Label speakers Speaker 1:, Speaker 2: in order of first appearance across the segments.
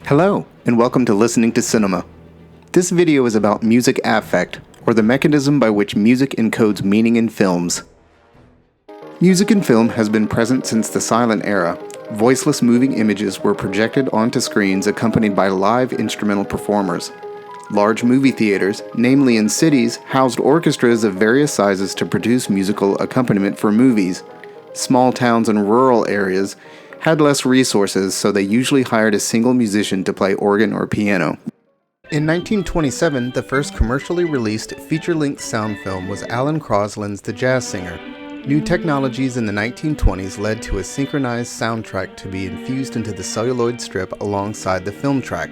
Speaker 1: Hello, and welcome to Listening to Cinema. This video is about music affect, or the mechanism by which music encodes meaning in films. Music in film has been present since the silent era. Voiceless moving images were projected onto screens accompanied by live instrumental performers. Large movie theaters, namely in cities, housed orchestras of various sizes to produce musical accompaniment for movies. Small towns and rural areas had less resources, so they usually hired a single musician to play organ or piano. In 1927, the first commercially released feature-length sound film was Alan Crosland's The Jazz Singer. New technologies in the 1920s led to a synchronized soundtrack to be infused into the celluloid strip alongside the film track.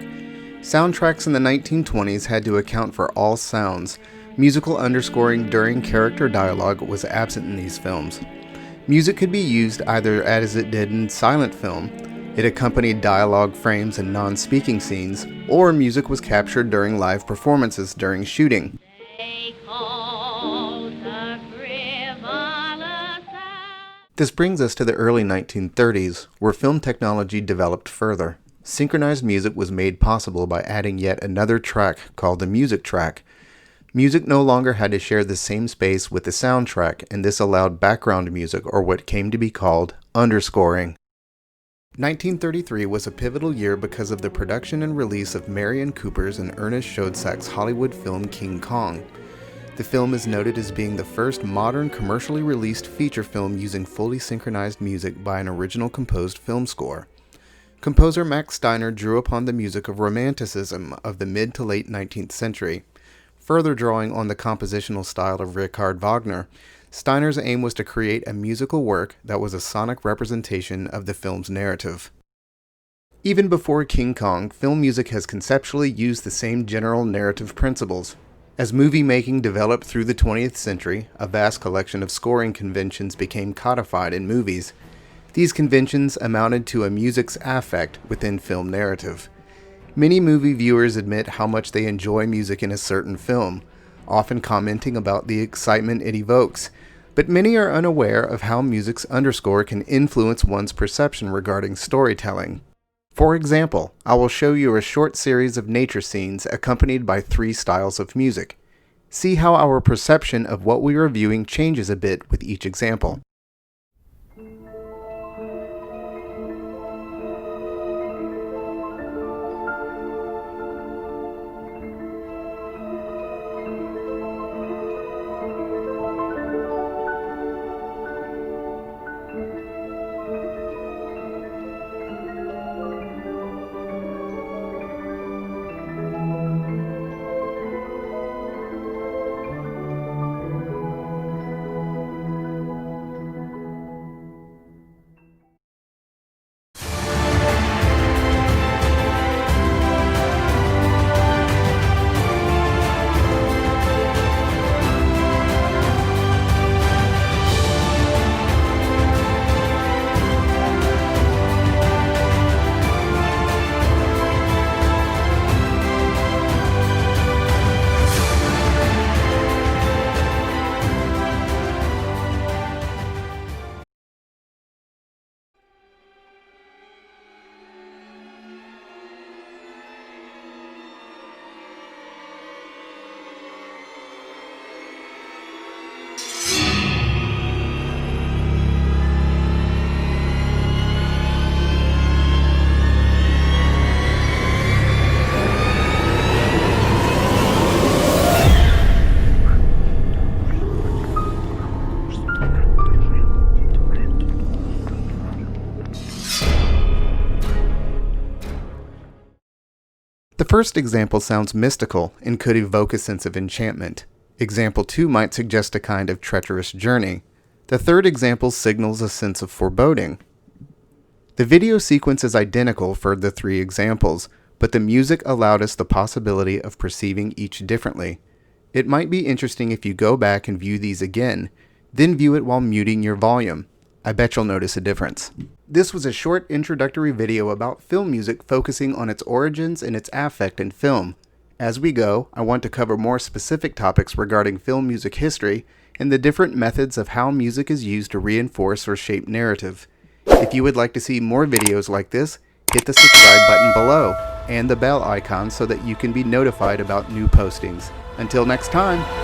Speaker 1: Soundtracks in the 1920s had to account for all sounds. Musical underscoring during character dialogue was absent in these films. Music could be used either as it did in silent film. It accompanied dialogue frames and non-speaking scenes, or music was captured during live performances during shooting. This brings us to the early 1930s, where film technology developed further. Synchronized music was made possible by adding yet another track called the music track. Music no longer had to share the same space with the soundtrack, and this allowed background music, or what came to be called underscoring. 1933 was a pivotal year because of the production and release of Marion Cooper's and Ernest Schoedsack's Hollywood film King Kong. The film is noted as being the first modern commercially released feature film using fully synchronized music by an original composed film score. Composer Max Steiner drew upon the music of Romanticism of the mid to late 19th century. Further drawing on the compositional style of Richard Wagner, Steiner's aim was to create a musical work that was a sonic representation of the film's narrative. Even before King Kong, film music has conceptually used the same general narrative principles. As movie making developed through the 20th century, a vast collection of scoring conventions became codified in movies. These conventions amounted to a music's affect within film narrative. Many movie viewers admit how much they enjoy music in a certain film, often commenting about the excitement it evokes, but many are unaware of how music's underscore can influence one's perception regarding storytelling. For example, I will show you a short series of nature scenes accompanied by 3 styles of music. See how our perception of what we are viewing changes a bit with each example. The first example sounds mystical and could evoke a sense of enchantment. Example 2 might suggest a kind of treacherous journey. The third example signals a sense of foreboding. The video sequence is identical for the 3 examples, but the music allowed us the possibility of perceiving each differently. It might be interesting if you go back and view these again, then view it while muting your volume. I bet you'll notice a difference. This was a short introductory video about film music focusing on its origins and its affect in film. As we go, I want to cover more specific topics regarding film music history and the different methods of how music is used to reinforce or shape narrative. If you would like to see more videos like this, hit the subscribe button below. and the bell icon so that you can be notified about new postings. Until next time!